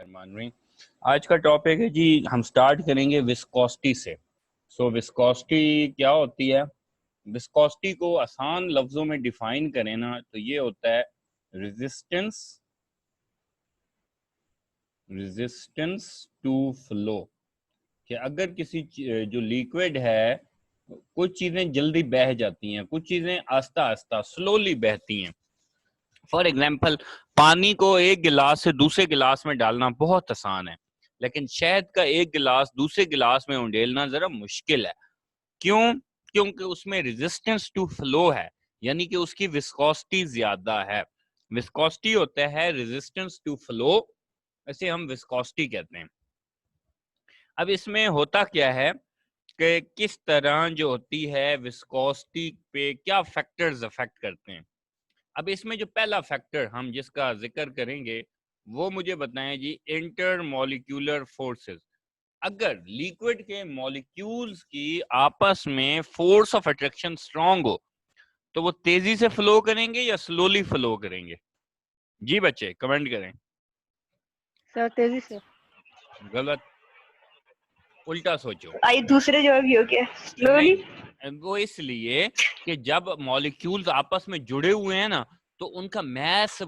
मान रही। आज का टॉपिक है जी, हम स्टार्ट करेंगे विस्कोसिटी से। विस्कोसिटी क्या होती है? विस्कोसिटी को आसान लफ्जों में डिफाइन करें ना तो ये होता है रेजिस्टेंस टू फ्लो। कि अगर किसी जो लिक्विड है, कुछ चीजें जल्दी बह जाती हैं, कुछ चीजें आस्ता आस्ता स्लोली बहती हैं। फॉर एग्जाम्पल, पानी को एक गिलास से दूसरे गिलास में डालना बहुत आसान है, लेकिन शहद का एक गिलास दूसरे गिलास में उंडेलना जरा मुश्किल है। क्यों? क्योंकि उसमें रेजिस्टेंस टू फ्लो है, यानी कि उसकी विस्कोसिटी ज्यादा है। विस्कोसिटी होता है रेजिस्टेंस टू फ्लो, इसे हम विस्कोसिटी कहते हैं। अब इसमें होता क्या है कि किस तरह जो होती है विस्कोसिटी पे क्या फैक्टर्स अफेक्ट करते हैं। अब इसमें जो पहला फैक्टर हम जिसका जिक्र करेंगे वो मुझे बताएं जी, इंटर मॉलिक्यूलर फोर्सेस। अगर लिक्विड के मॉलिक्यूल्स की आपस में फोर्स ऑफ अट्रैक्शन स्ट्रांग हो तो वो तेजी से फ्लो करेंगे या स्लोली फ्लो करेंगे? जी बच्चे कमेंट करें। सर तेजी से। गलत, उल्टा सोचो। आई दूसरे जवाब ही हो गया, स्लोली। नहीं, वो इसलिए कि जब मॉलिक्यूल्स आपस में जुड़े हुए हैं ना तो उनका मैस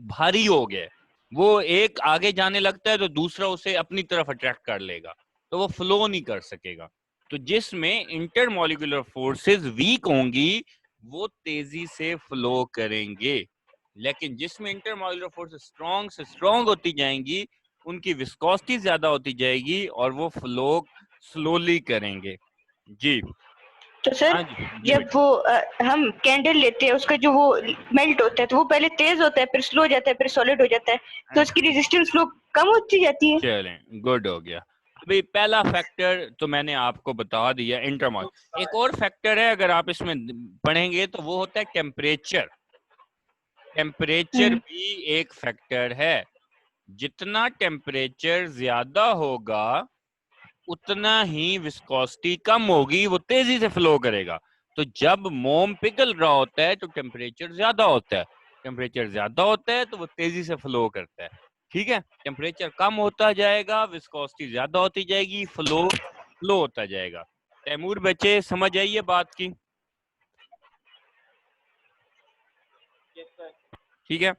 भारी हो गया, वो एक आगे जाने लगता है तो दूसरा उसे अपनी तरफ अट्रैक्ट कर लेगा, तो वो फ्लो नहीं कर सकेगा। तो जिसमें इंटरमॉलिक्यूलर फोर्सेस वीक होंगी वो तेजी से फ्लो करेंगे, लेकिन जिसमें इंटरमॉलिक्यूलर फोर्सेस स्ट्रॉन्ग से स्ट्रॉन्ग होती जाएंगी उनकी विस्कोसिटी ज्यादा होती जाएगी और वो फ्लो स्लोली करेंगे। जी तो सर हाँ जी जब बेटा। वो हम कैंडल लेते हैं, उसका जो वो मेल्ट होता है तो वो पहले तेज होता है, फिर स्लो हो जाता है, फिर सॉलिड हो जाता है, तो उसकी रेजिस्टेंस फ्लो कम होती जाती है। चलें, गुड हो गया। अभी पहला फैक्टर तो मैंने आपको बता दिया, इंटरमॉल। एक और फैक्टर है अगर आप इसमें पढ़ेंगे तो वो होता है टेम्परेचर। टेम्परेचर भी एक फैक्टर है। जितना टेम्परेचर ज्यादा होगा उतना ही विस्कोसिटी कम होगी, वो तेजी से फ्लो करेगा। तो जब मोम पिघल रहा होता है तो टेम्परेचर ज्यादा होता है, टेम्परेचर ज्यादा होता है तो वो तेजी से फ्लो करता है। ठीक है, टेम्परेचर कम होता जाएगा, विस्कोसिटी ज्यादा होती जाएगी, फ्लो स्लो होता जाएगा। तैमूर बच्चे समझ आइए बात की। ठीक है,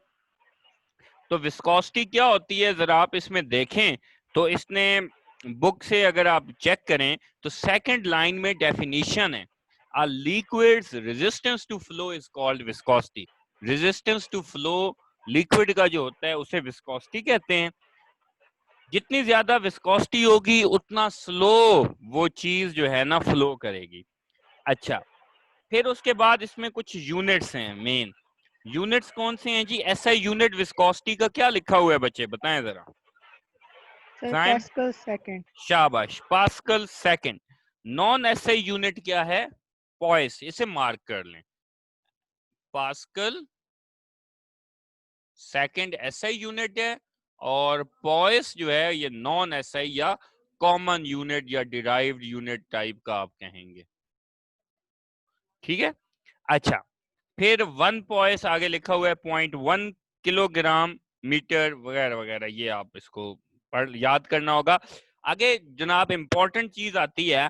तो विस्कोसिटी क्या होती है जरा आप इसमें देखें तो इसने बुक से अगर आप चेक करें तो सेकंड लाइन में डेफिनेशन है, a liquid's resistance to flow is called viscosity. Resistance to flow liquid का जो होता है उसे विस्कोसिटी कहते हैं। जितनी ज्यादा विस्कोसिटी होगी उतना स्लो वो चीज जो है ना फ्लो करेगी। अच्छा, फिर उसके बाद इसमें कुछ यूनिट्स हैं मेन। यूनिट्स कौन से हैं जी? एसआई यूनिट विस्कोसिटी का क्या लिखा हुआ है बच्चे बताएं जरा। सर जाइम, पास्कल सेकंड। शाबाश, pascal second. Non SI unit क्या है? पॉइस, इसे मार्क कर लें। पास्कल सेकंड एसआई यूनिट है और पॉइस जो है ये नॉन एसआई या कॉमन यूनिट या डिराइव्ड यूनिट टाइप का आप कहेंगे। ठीक है, अच्छा, फिर 1 पॉइस आगे लिखा हुआ है 0.1 किलोग्राम मीटर वगैरह वगैरह, ये आप इसको पढ़ याद करना होगा। आगे जनाब इंपॉर्टेंट चीज आती है,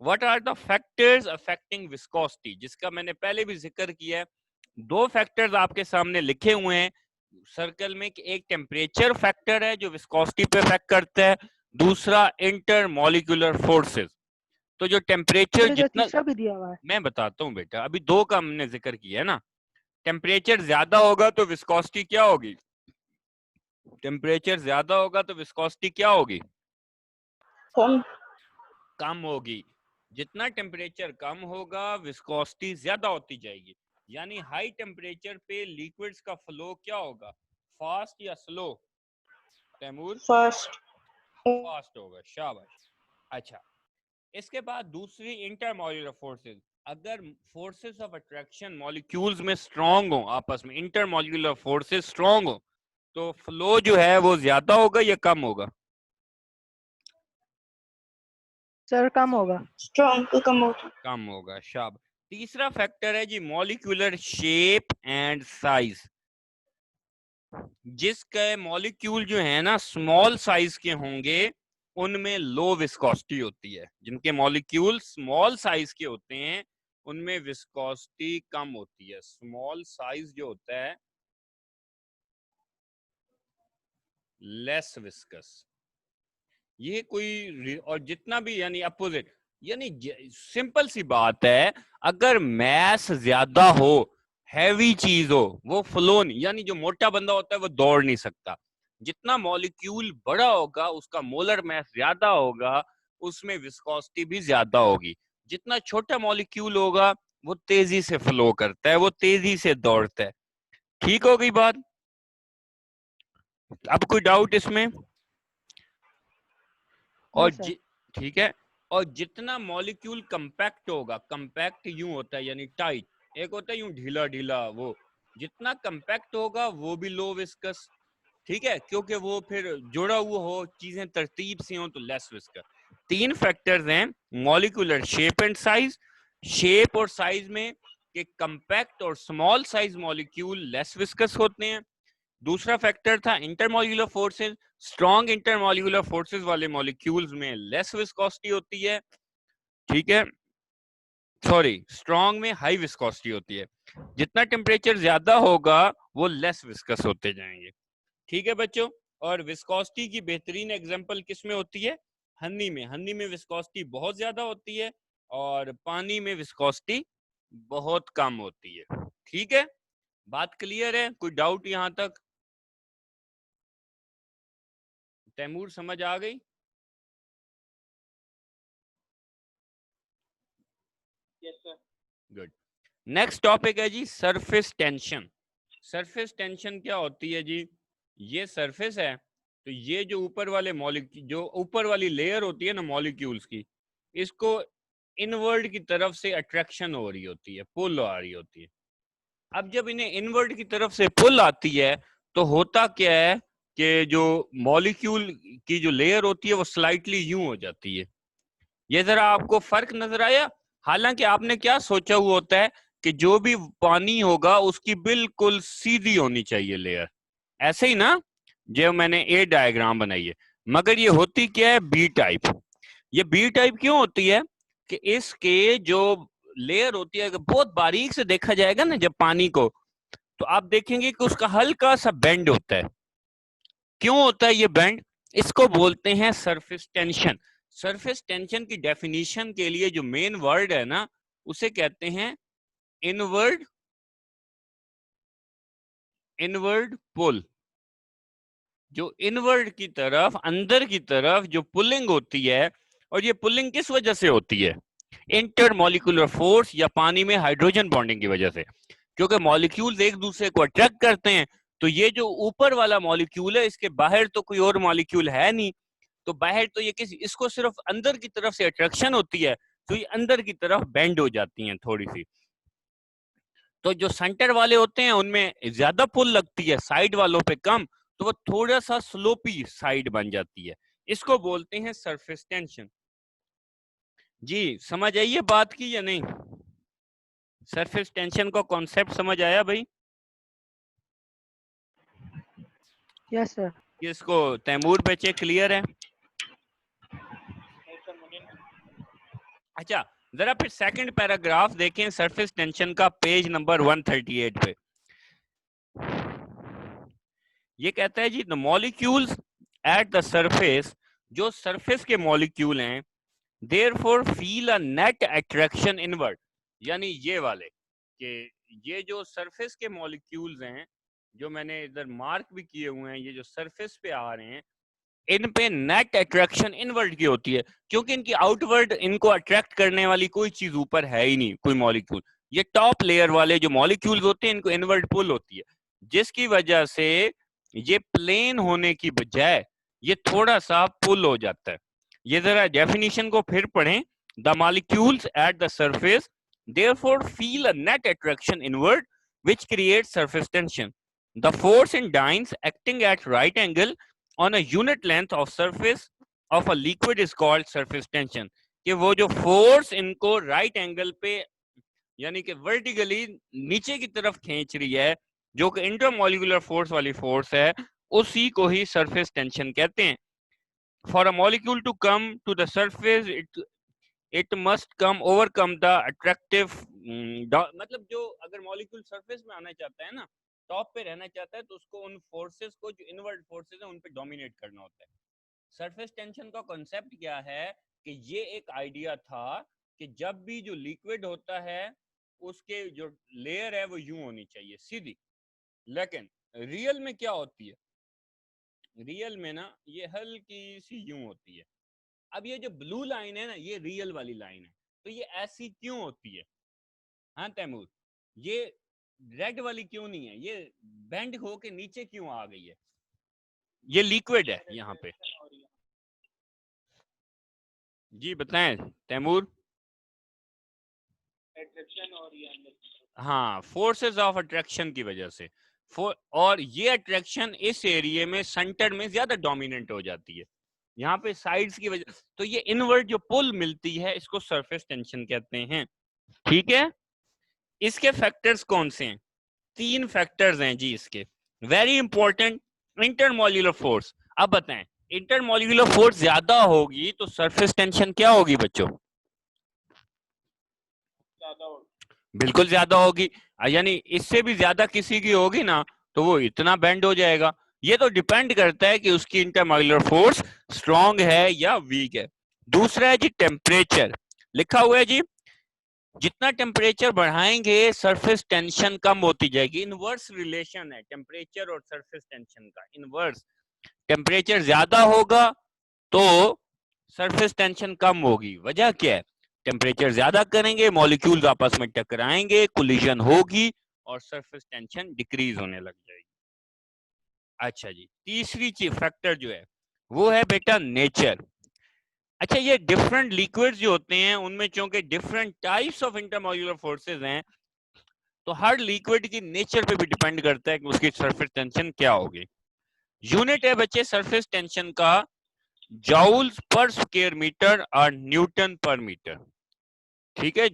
what are the factors affecting viscosity, जिसका मैंने पहले भी जिक्र किया है। दो फैक्टर्स आपके सामने लिखे हुए हैं सर्कल में कि एक टेम्परेचर फैक्टर है जो विस्कोसिटी पे इफेक्ट करता है, दूसरा इंटर मॉलिक्यूलर फोर्सेस। तो जो टेम्परेचर जो जितना, तीसरा भी दिया हुआ है। मैं बताता हूँ बेटा, अभी दो का हमने जिक्र किया है ना। टेम्परेचर ज्यादा होगा तो विस्कोसिटी क्या होगी? टेम्परेचर ज्यादा होगा तो विस्कोसिटी क्या होगी? कौन? कम होगी। जितना टेम्परेचर कम होगा विस्कोसिटी ज्यादा होती जाएगी। यानी हाई टेम्परेचर पे लिक्विड्स का फ्लो क्या होगा, फास्ट या स्लो? तैमूर? फर्स्ट। फास्ट होगा, शाबाश। अच्छा, इसके बाद दूसरी इंटरमॉलिक्यूलर फोर्सेस। अगर फोर्सेस ऑफ अट्रैक्शन मॉलिक्यूल्स में स्ट्रांग हो, आपस में इंटरमॉलिक्यूलर फोर्सेस स्ट्रांग हो तो फ्लो जो है वो ज्यादा होगा या कम होगा? सर कम होगा। स्ट्रॉन्ग तो कम होगा। कम होगा, शाबाश। तीसरा फैक्टर है जी मॉलिक्यूलर शेप एंड साइज। जिसके मॉलिक्यूल जो है ना स्मॉल साइज के होंगे उनमें लो विस्कोसिटी होती है। जिनके मॉलिक्यूल स्मॉल साइज के होते हैं उनमें विस्कोसिटी कम होती है। स्मॉल साइज जो होता है लेस विस्कस। ये कोई और जितना भी यानी अपोजिट, यानी सिंपल सी बात है, अगर मैस ज्यादा हो, हैवी चीज हो, वो फ्लो नहीं, यानी जो मोटा बंदा होता है वो दौड़ नहीं सकता। जितना मॉलिक्यूल बड़ा होगा उसका मोलर मैस ज्यादा होगा, उसमें विस्कोसिटी भी ज्यादा होगी। जितना छोटा मॉलिक्यूल होगा वो तेजी से फ्लो करता है, वो तेजी से दौड़ता है। ठीक हो गई बात? अब कोई डाउट इसमें? और ठीक है। और जितना मॉलिक्यूल कंपैक्ट होगा, कंपैक्ट यूं होता है यानी टाइट, एक होता है यूं ढीला ढीला, वो जितना कंपैक्ट होगा वो भी लो विस्कस। ठीक है, क्योंकि वो फिर जुड़ा हुआ हो, चीजें तरतीब से हो तो लेस विस्कस। 3 फैक्टर्स हैं, molecular shape and size. Shape और साइज में कि कंपैक्ट और small size molecule less viscous होते हैं। दूसरा फैक्टर था intermolecular forces. Strong intermolecular forces वाले मॉलिक्यूल्स में लेस विस्कोसिटी होती है। ठीक है, सॉरी, स्ट्रॉन्ग में हाई विस्कोसिटी होती है। जितना टेम्परेचर ज्यादा होगा वो लेस विस्कस होते जाएंगे। ठीक है बच्चों, और विस्कोसिटी की बेहतरीन एग्जांपल किस में होती है? हनी में। हनी में विस्कोसिटी बहुत ज्यादा होती है और पानी में विस्कोसिटी बहुत कम होती है। ठीक है, बात क्लियर है? कोई डाउट यहां तक? तैमूर समझ आ गई? गुड। नेक्स्ट टॉपिक है जी सरफेस टेंशन। सरफेस टेंशन क्या होती है जी? ये सरफेस है, तो ये जो ऊपर वाले मॉलिक्यूल, जो ऊपर वाली लेयर होती है ना मॉलिक्यूल्स की, इसको इनवर्ड की तरफ से अट्रैक्शन हो रही होती है, पुल आ रही होती है। अब जब इन्हें इनवर्ड की तरफ से पुल आती है तो होता क्या है कि जो मॉलिक्यूल की जो लेयर होती है वो स्लाइटली यूं हो जाती है। ये जरा आपको फर्क नजर आया? हालांकि आपने क्या सोचा हुआ होता है कि जो भी पानी होगा उसकी बिल्कुल सीधी होनी चाहिए लेयर, ऐसे ही ना, जो मैंने ए डायग्राम बनाई है। मगर ये होती क्या है? B type. ये बी टाइप क्यों होती है कि इसके जो लेयर होती है, अगर बहुत बारीक से देखा जाएगा ना जब पानी को, तो आप देखेंगे कि उसका हल्का सा बेंड होता है। क्यों होता है ये बेंड? इसको बोलते हैं सरफेस टेंशन। सरफेस टेंशन की डेफिनेशन के लिए जो मेन वर्ड है ना, उसे कहते हैं इनवर्ड इनवर्ड पुल। जो इनवर्ड की तरफ, अंदर की तरफ जो पुलिंग होती है, और ये पुलिंग किस वजह से होती है? इंटरमॉलिक्यूलर फोर्स या पानी में हाइड्रोजन बॉन्डिंग की वजह से। क्योंकि मॉलिक्यूल्स एक दूसरे को अट्रैक्ट करते हैं, तो ये जो ऊपर वाला मॉलिक्यूल है इसके बाहर तो कोई और मॉलिक्यूल है नहीं, तो बाहर तो ये किसी, इसको सिर्फ अंदर की तरफ से अट्रैक्शन होती है, तो ये अंदर की तरफ बेंड हो जाती हैं थोड़ी सी। तो जो सेंटर वाले होते हैं उनमें ज्यादा पुल लगती है, साइड वालों पे कम, तो वो थोड़ा सा स्लोपी साइड बन जाती है। इसको बोलते हैं सरफेस टेंशन। जी समझ आई है बात की या नहीं? सरफेस टेंशन का कॉन्सेप्ट समझ आया भाई? Yes sir. इसको तैमूर पे चेक क्लियर है? अच्छा, जरा फिर सेकंड पैराग्राफ देखें सरफेस टेंशन का, पेज नंबर 138 पे। ये कहता है जी the molecules at the surface, जो सरफेस के मॉलिक्यूल हैं, therefore feel a net attraction inward. यानी ये वाले कि ये जो सरफेस के मॉलिक्यूल्स हैं, जो मैंने इधर मार्क भी किए हुए हैं, ये जो सरफेस पे आ रहे हैं, इन पे नेट अट्रैक्शन इनवर्ड की होती है, क्योंकि इनकी आउटवर्ड इनको अट्रैक्ट करने वाली कोई चीज ऊपर है ही नहीं, कोई मॉलिक्यूल। ये टॉप लेयर वाले जो मॉलिक्यूल्स होते हैं इनको इनवर्ड पुल होती है, जिसकी वजह से ये प्लेन होने की बजाय ये थोड़ा सा पुल हो जाता है। ये जरा डेफिनेशन को फिर पढ़ें। The molecules at the surface therefore feel a net attraction inward which creates surface tension. The force in dynes acting at right angle on a unit length of surface of a liquid is called surface tension. कि वो जो force इनको right angle पे यानी कि vertically नीचे की तरफ खींच रही है, जो कि इंटरमॉलिक्यूलर फोर्स वाली फोर्स है, उसी को ही सरफेस टेंशन कहते हैं। For a molecule to come to the surface it must come overcome the attractive, मतलब जो अगर मॉलिक्यूल सरफेस में आना चाहता है ना, टॉप पे रहना चाहता है, तो उसको उन फोर्सेस को, जो इनवर्ड फोर्सेस है, उन पे डोमिनेट करना होता है। सरफेस टेंशन का कॉन्सेप्ट क्या है कि ये एक आइडिया था कि जब भी जो लिक्विड होता है उसके जो लेयर है वो यूं होनी चाहिए सीधी, लेकिन रियल में क्या होती है, रियल में ना ये हल्की सी यूं होती है। अब ये जो ब्लू लाइन है ना, ये रियल वाली लाइन है, तो ये ऐसी क्यों होती है? हाँ तैमूर, ये रेड वाली क्यों नहीं है, ये बेंड होके नीचे क्यों आ गई है? ये लिक्विड है यहाँ पे। जी बताएं तैमूर। हाँ, फोर्सेस ऑफ अट्रैक्शन की वजह से। और ये अट्रैक्शन इस एरिया में सेंटर में ज्यादा डोमिनेंट हो जाती है, यहाँ पे साइड्स की वजह, तो ये इनवर्ट जो पुल मिलती है इसको सरफेस टेंशन कहते हैं। ठीक है, इसके फैक्टर्स कौन से हैं? 3 फैक्टर्स हैं जी इसके, वेरी इंपॉर्टेंट। Intermolecular force. अब बताएं, इंटरमॉलिक्यूलर फोर्स ज्यादा होगी तो सरफेस टेंशन क्या होगी बच्चों? बिल्कुल ज्यादा होगी, यानी इससे भी ज्यादा किसी की होगी ना तो वो इतना बेंड हो जाएगा। ये तो डिपेंड करता है कि उसकी इंटरमॉलिक्यूलर फोर्स स्ट्रॉन्ग है या वीक है। दूसरा है जी टेम्परेचर, लिखा हुआ है जी, जितना टेम्परेचर बढ़ाएंगे सरफेस टेंशन कम होती जाएगी। इनवर्स रिलेशन है टेम्परेचर और सरफेस टेंशन का, इनवर्स। टेम्परेचर ज्यादा होगा तो सरफेस टेंशन कम होगी। वजह क्या है? टेम्परेचर ज्यादा करेंगे, मॉलिक्यूल्स आपस में टकराएंगे, कोलिजन होगी और सरफेस टेंशन डिक्रीज होने लग जाएगी। अच्छा जी, तीसरी चीज फैक्टर जो है वो है बेटा नेचर। अच्छा, ये डिफरेंट लिक्विड्स जो होते हैं उनमें चूंकि different types of intermolecular forces हैं, तो हर लिक्विड की नेचर पे भी डिपेंड करता है कि उसकी सरफेस टेंशन क्या होगी। यूनिट है बच्चे सरफेस टेंशन का जॉउल्स पर स्क्वायर मीटर और न्यूटन पर मीटर। ठीक है,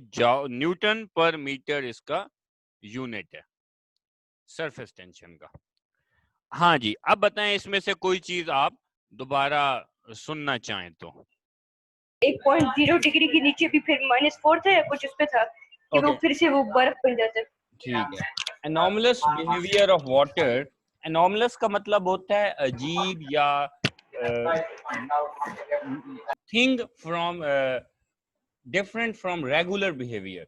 न्यूटन पर मीटर इसका यूनिट है सरफेस टेंशन का। हाँ जी, अब बताएं इसमें से कोई चीज आप दोबारा सुनना चाहें तो। 1.0 डिग्री के नीचे भी फिर -4 था या कुछ उस पे था कि वो फिर से वो बर्फ बन जाता है। ठीक है, anomalous behaviour of water. Anomalous का मतलब होता है अजीब या thing from different from regular behaviour.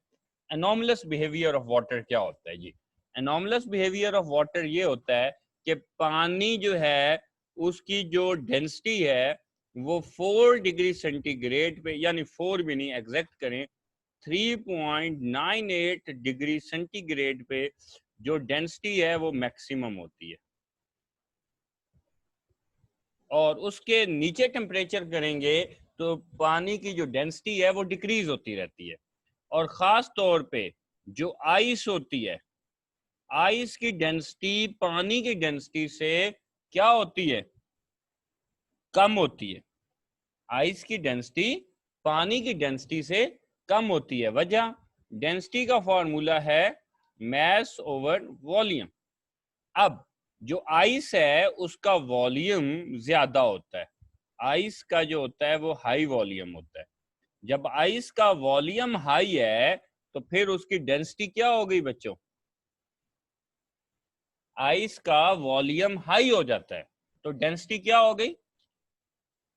Anomalous behaviour of water क्या होता है जी? एनॉमलस बिहेवियर ऑफ वाटर ये होता है कि पानी जो है उसकी जो डेंसिटी है वो 4 डिग्री सेंटीग्रेड पे, यानी 4 भी नहीं, एग्जैक्ट करें 3.98 डिग्री सेंटीग्रेड पे जो डेंसिटी है वो मैक्सिमम होती है, और उसके नीचे टेम्परेचर करेंगे तो पानी की जो डेंसिटी है वो डिक्रीज होती रहती है। और खास तौर पे जो आइस होती है, आइस की डेंसिटी पानी की डेंसिटी से क्या होती है? कम होती है। आइस की डेंसिटी पानी की डेंसिटी से कम होती है। वजह, डेंसिटी का फॉर्मूला है मैस ओवर वॉल्यूम। अब जो आइस है उसका वॉल्यूम ज्यादा होता है, आइस का जो होता है वो हाई वॉल्यूम होता है। जब आइस का वॉल्यूम हाई है तो फिर उसकी डेंसिटी क्या हो गई बच्चों? आइस का वॉल्यूम हाई हो जाता है तो डेंसिटी क्या हो गई?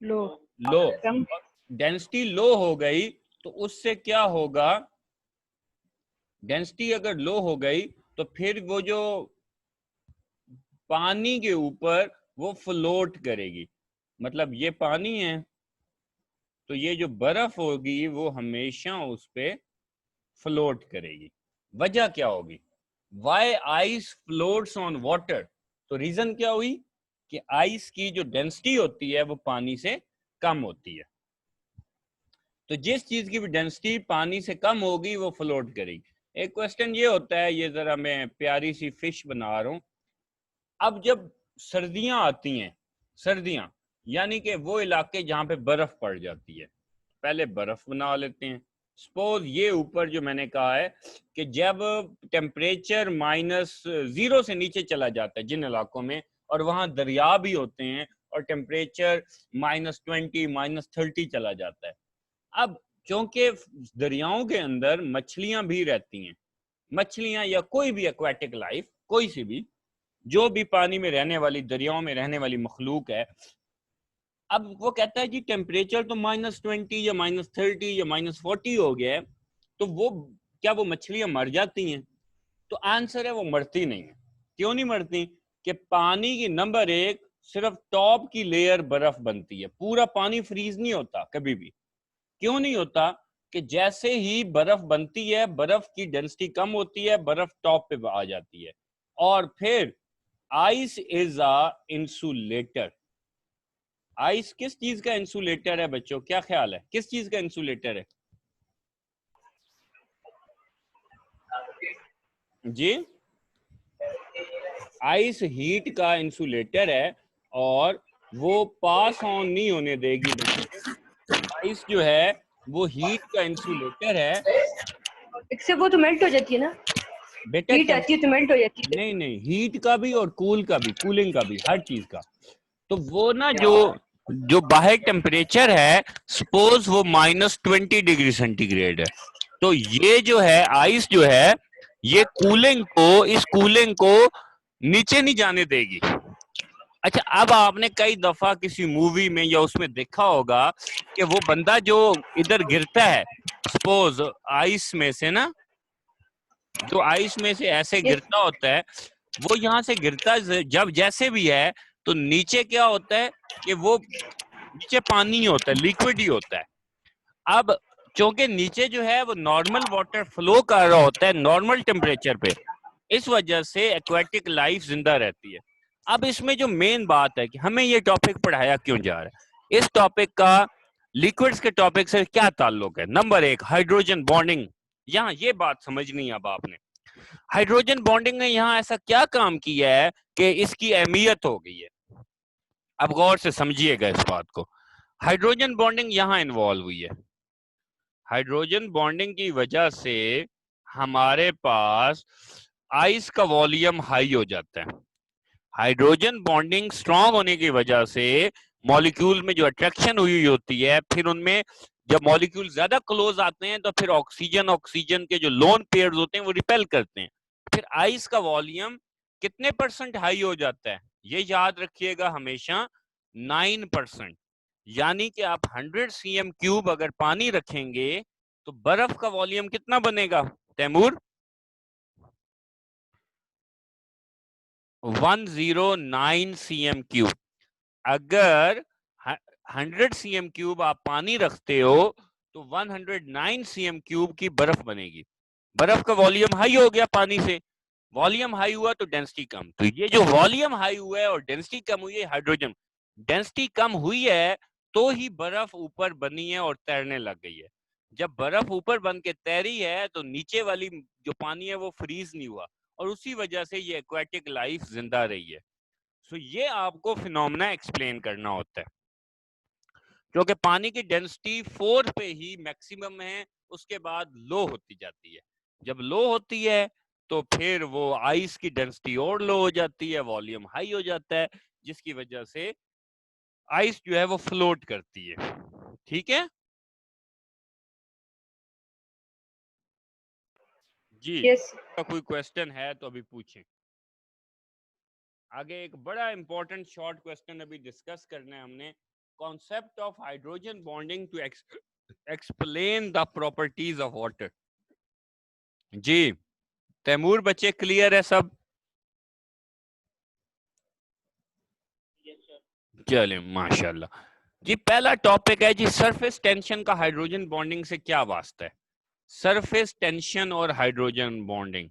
लो। लो। डेंसिटी लो हो गई तो उससे क्या होगा? डेंसिटी अगर लो हो गई तो फिर वो जो पानी के ऊपर वो फ्लोट करेगी। मतलब ये पानी है तो ये जो बर्फ होगी वो हमेशा उस पे फ्लोट करेगी। वजह क्या होगी? Why ice floats on water? तो रीजन क्या हुई कि आइस की जो डेंसिटी होती है वो पानी से कम होती है। तो जिस चीज की भी डेंसिटी पानी से कम होगी वो फ्लोट करेगी। एक क्वेश्चन ये होता है, ये जरा मैं प्यारी सी फिश बना रहा हूं। अब जब सर्दियां आती हैं, सर्दियां यानी कि वो इलाके जहां पे बर्फ पड़ जाती है, पहले बर्फ बना लेते हैं, सपोज ये ऊपर जो मैंने कहा है कि जब टेम्परेचर -0 से नीचे चला जाता है जिन इलाकों में, और वहां दरिया भी होते हैं, और टेम्परेचर -20 -30 चला जाता है। अब क्योंकि दरियाओं के अंदर मछलियां भी रहती हैं, मछलियां या कोई भी एक्वाटिक लाइफ, कोई सी भी जो भी पानी में रहने वाली, दरियाओं में रहने वाली मखलूक है, अब वो कहता है जी टेम्परेचर तो -20 या -30 या -40 हो गया है, तो वो क्या वो मछलियां मर जाती हैं? तो आंसर है वो मरती नहीं है। क्यों नहीं मरती? कि पानी की नंबर एक, सिर्फ टॉप की लेयर बर्फ बनती है, पूरा पानी फ्रीज नहीं होता कभी भी। क्यों नहीं होता? कि जैसे ही बर्फ बनती है, बर्फ की डेंसिटी कम होती है, बर्फ टॉप पे आ जाती है, और फिर ice is a insulator. Ice किस चीज का इंसुलेटर है बच्चों? क्या ख्याल है, किस चीज का इंसुलेटर है जी? आइस हीट का इंसुलेटर है, और वो पास ऑन नहीं होने देगी बच्चों। आइस जो है वो हीट का इंसुलेटर है। इससे वो तो मेल्ट हो जाती है ना, बेटा हीट आती है तो मेल्ट हो जाती है। नहीं नहीं, हीट का भी और कूल का भी, कूलिंग का भी, हर चीज का। तो वो ना जो जो बाहर टेम्परेचर है, सपोज वो -20 डिग्री सेंटीग्रेड है, तो ये जो है आइस जो है, ये कूलिंग को, इस कूलिंग को नीचे नहीं जाने देगी। अच्छा, अब आपने कई दफा किसी मूवी में या उसमें देखा होगा कि वो बंदा जो इधर गिरता है, सपोज आइस में से ना, जो आइस में से ऐसे गिरता होता है, वो यहाँ से गिरता जब जैसे भी है, तो नीचे क्या होता है कि वो नीचे पानी ही होता है, लिक्विड ही होता है। अब क्योंकि नीचे जो है वो नॉर्मल वाटर फ्लो कर रहा होता है नॉर्मल टेम्परेचर पे, इस वजह से एक्वेटिक लाइफ जिंदा रहती है। अब इसमें जो मेन बात है कि हमें ये टॉपिक पढ़ाया क्यों जा रहा है, इस टॉपिक का लिक्विड्स के टॉपिक से क्या ताल्लुक है? नंबर एक, हाइड्रोजन बॉन्डिंग। यहाँ ये बात समझनी है अब आपने। हाइड्रोजन बॉन्डिंग ने यहाँ ऐसा क्या काम किया है कि इसकी अहमियत हो गई है? अब गौर से समझिएगा इस बात को। हाइड्रोजन बॉन्डिंग यहाँ इन्वॉल्व हुई है। हाइड्रोजन बॉन्डिंग की वजह से हमारे पास आइस का वॉल्यूम हाई हो जाता है। हाइड्रोजन बॉन्डिंग स्ट्रांग होने की वजह से मॉलिक्यूल में जो अट्रैक्शन हुई होती है, फिर उनमें जब मॉलिक्यूल ज्यादा क्लोज आते हैं तो फिर ऑक्सीजन ऑक्सीजन के जो लोन पेयर्स होते हैं वो रिपेल करते हैं। फिर आइस का वॉल्यूम कितने % हाई हो जाता है? ये याद रखिएगा हमेशा, 9%। यानी कि आप 100 cm³ अगर पानी रखेंगे तो बर्फ का वॉल्यूम कितना बनेगा तैमूर? 109 cm³। अगर 100 cm³ आप पानी रखते हो तो 109 cm³ की बर्फ बनेगी। बर्फ का वॉल्यूम हाई हो गया पानी से, वॉल्यूम हाई हुआ तो डेंसिटी कम। तो ये जो वॉल्यूम हाई हुआ है और डेंसिटी कम हुई है, हाइड्रोजन डेंसिटी कम हुई है तो ही बर्फ ऊपर बनी है और तैरने लग गई है। जब बर्फ ऊपर बन के तैरी है तो नीचे वाली जो पानी है वो फ्रीज नहीं हुआ, और उसी वजह से ये एक्वेटिक लाइफ जिंदा रही है। सो ये आपको फिनोमेना एक्सप्लेन करना होता है, क्योंकि पानी की डेंसिटी 4 पे ही मैक्सिमम है, उसके बाद लो होती जाती है। जब लो होती है तो फिर वो आइस की डेंसिटी और लो हो जाती है, वॉल्यूम हाई हो जाता है, जिसकी वजह से आइस जो है वो फ्लोट करती है। ठीक है जी? यस। कोई क्वेश्चन है तो अभी पूछें। आगे एक बड़ा इंपॉर्टेंट शॉर्ट क्वेश्चन अभी डिस्कस करना है हमने, concept of hydrogen bonding to explain the properties of water. जी तैमूर, बच्चे क्लियर है सब? चले माशाल्लाह जी। पहला टॉपिक है जी, सरफेस टेंशन का हाइड्रोजन बॉन्डिंग से क्या वास्ता है? सरफेस टेंशन और हाइड्रोजन बॉन्डिंग।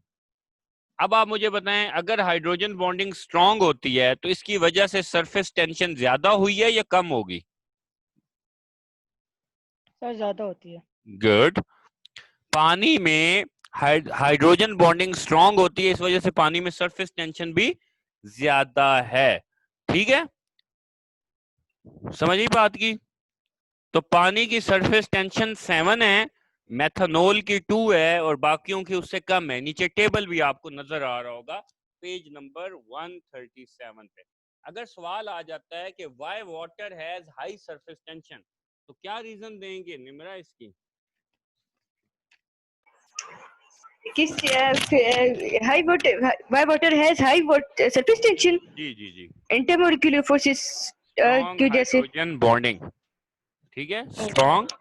अब आप मुझे बताएं, अगर हाइड्रोजन बॉन्डिंग स्ट्रांग होती है तो इसकी वजह से सरफेस टेंशन ज्यादा हुई है या कम होगी? सर ज्यादा होती है। गुड। पानी में हाइड्रोजन बॉन्डिंग स्ट्रांग होती है, इस वजह से पानी में सरफेस टेंशन भी ज्यादा है। ठीक है, समझिए बात की। तो पानी की सरफेस टेंशन 7 है, मेथनॉल की 2 है और बाकियों की उससे कम है। नीचे टेबल भी आपको नजर आ रहा होगा पेज नंबर 137 पे। अगर सवाल आ जाता है कि why water has high surface tension, तो क्या रीजन देंगे निमरा इसकी? किस high water, why water has high surface tension, जी जी जी, इंटरमोलिक्यूलर फोर्सेस स्ट्रॉन्ग की वजह से। Hydrogen bonding. ठीक है, strong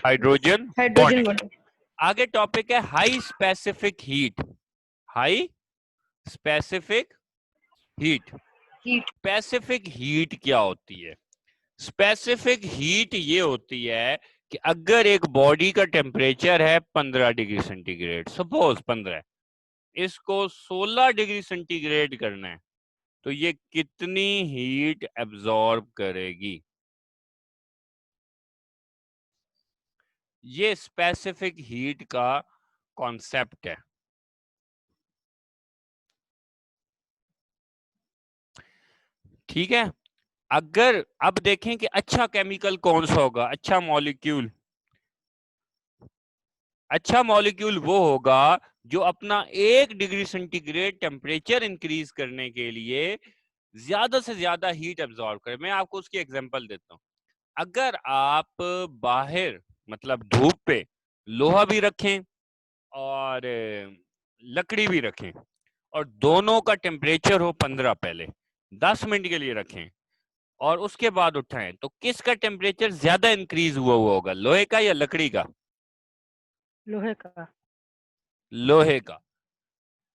hydrogen hydrogen bonding. Bonding. आगे टॉपिक है high specific heat. High specific heat. Heat. Specific heat क्या होती है? स्पेसिफिक हीट ये होती है कि अगर एक बॉडी का टेम्परेचर है 15 डिग्री सेंटीग्रेड, सपोज 15, इसको 16 डिग्री सेंटीग्रेड करना है, तो ये कितनी हीट एब्जॉर्ब करेगी? ये स्पेसिफिक हीट का कॉन्सेप्ट है। ठीक है, अगर अब देखें कि अच्छा केमिकल कौन सा होगा, अच्छा मॉलिक्यूल। अच्छा मॉलिक्यूल वो होगा जो अपना 1 डिग्री सेंटीग्रेड टेम्परेचर इंक्रीज करने के लिए ज्यादा से ज्यादा हीट एब्जॉर्ब करे। मैं आपको उसकी एग्जांपल देता हूँ। अगर आप बाहर मतलब धूप पे लोहा भी रखें और लकड़ी भी रखें और दोनों का टेम्परेचर हो 15, पहले 10 मिनट के लिए रखें और उसके बाद उठाएं, तो किसका टेम्परेचर ज्यादा इंक्रीज हुआ होगा, लोहे का या लकड़ी का? लोहे का। लोहे का।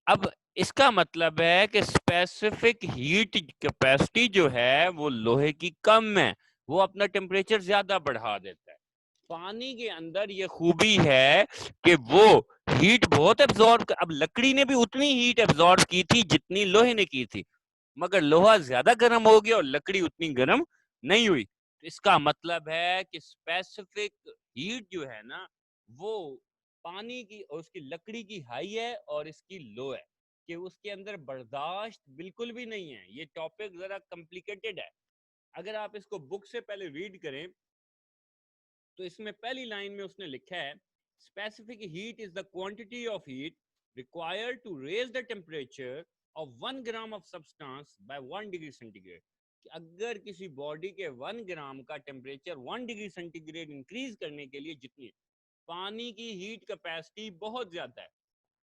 अब इसका मतलब है कि स्पेसिफिक हीट कैपेसिटी जो है वो लोहे की कम है, वो अपना टेम्परेचर ज्यादा बढ़ा देता है। पानी के अंदर ये खूबी है कि वो हीट बहुत एब्जॉर्ब, अब लकड़ी ने भी उतनी हीट एब्जॉर्ब की थी जितनी लोहे ने की थी, मगर लोहा ज्यादा गर्म हो गया और लकड़ी उतनी गर्म नहीं हुई। तो इसका मतलब है कि स्पेसिफिक हीट जो है ना, वो पानी की और उसकी लकड़ी की हाई है और इसकी लो है, कि उसके अंदर बर्दाश्त बिल्कुल भी नहीं है। ये टॉपिक जरा कॉम्प्लिकेटेड है। अगर आप इसको बुक से पहले रीड करें तो इसमें पहली लाइन में उसने लिखा है, specific heat is the quantity of heat required to raise the temperature of 1 gram of substance by 1 degree centigrade. कि अगर किसी बॉडी के 1 ग्राम का टेम्परेचर 1 डिग्री सेंटीग्रेड इंक्रीज करने के लिए जितनी पानी की हीट कैपेसिटी बहुत ज्यादा है।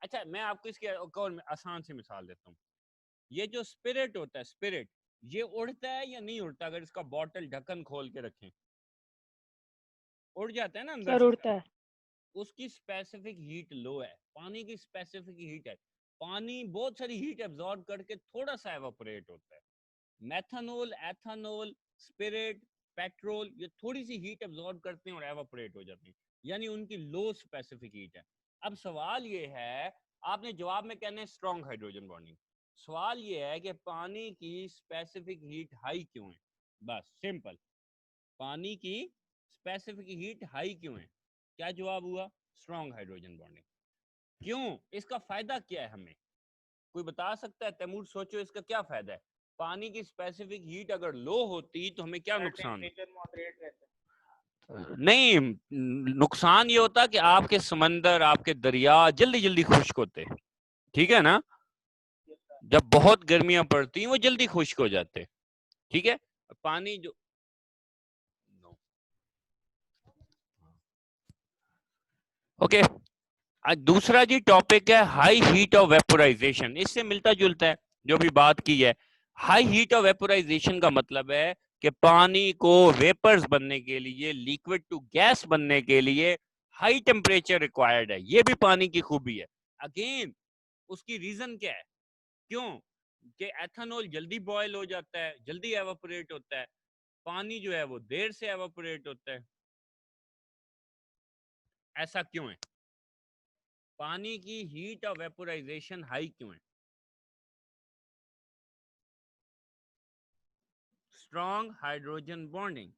अच्छा, मैं आपको इसके एक और आसान सी मिसाल देता हूँ। ये जो स्पिरिट होता है, स्पिरिट, ये उड़ता है या नहीं उड़ता? अगर इसका बॉटल ढक्कन खोल के रखें, उड़ जाता है ना अंदर सर से। उड़ता है। उसकी स्पेसिफिक हीट लो है, पानी की स्पेसिफिक हीट है। पानी बहुत सारी हीट एब्जॉर्ब करके थोड़ा सा एवापोरेट होता है। मेथनॉल, एथेनॉल, स्पिरिट, पेट्रोल, ये थोड़ी सी हीट एब्जॉर्ब करते हैं और एवापोरेट हो जाते हैं, यानी उनकी लो स्पेसिफिक हीट है। अब सवाल ये है, आपने जवाब में कहना है स्ट्रॉन्ग हाइड्रोजन बॉन्डिंग। सवाल ये है कि पानी की स्पेसिफिक हीट हाई क्यों है? बस सिंपल, पानी की स्पेसिफिक हीट हाई क्यों है? क्या जवाब हुआ? Strong hydrogen bonding. क्यों? इसका फायदा क्या है हमें? कोई बता सकता है? तैमूर सोचो, इसका क्या फायदा है? पानी की स्पेसिफिक हीट अगर लो होती तो हमें क्या नुकसान? नहीं, नुकसान ये होता कि आपके समंदर, आपके दरिया जल्दी जल्दी खुश्क होते। ठीक है ना, जब बहुत गर्मियां पड़ती हैं वो जल्दी खुश्क हो जाते। ठीक है, पानी जो ओके। दूसरा जी टॉपिक है हाई हीट ऑफ वेपोराइजेशन। इससे मिलता जुलता है जो भी बात की है। हाई हीट ऑफ वेपोराइजेशन का मतलब है कि पानी को वेपर्स बनने के लिए, लिक्विड टू गैस बनने के लिए हाई टेम्परेचर रिक्वायर्ड है। ये भी पानी की खूबी है। अगेन उसकी रीजन क्या है? क्यों? कि एथेनॉल जल्दी बॉयल हो जाता है, जल्दी एवापोरेट होता है, पानी जो है वो देर से एवापोरेट होता है। ऐसा क्यों है? पानी की हीट ऑफ वेपोराइजेशन हाई क्यों है? Strong hydrogen bonding.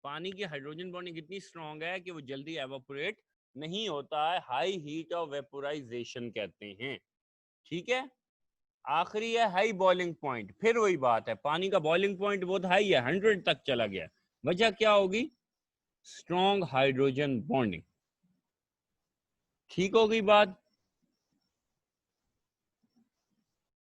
पानी की हाइड्रोजन बॉन्डिंग इतनी स्ट्रॉन्ग है कि वो जल्दी एवापोरेट नहीं होता है, हाई हीट ऑफ वेपोराइजेशन कहते हैं। ठीक है, आखिरी है हाई बॉइलिंग पॉइंट। फिर वही बात है, पानी का बॉइलिंग पॉइंट बहुत हाई है, 100 तक चला गया। वजह क्या होगी? Strong hydrogen bonding. ठीक हो गई बात।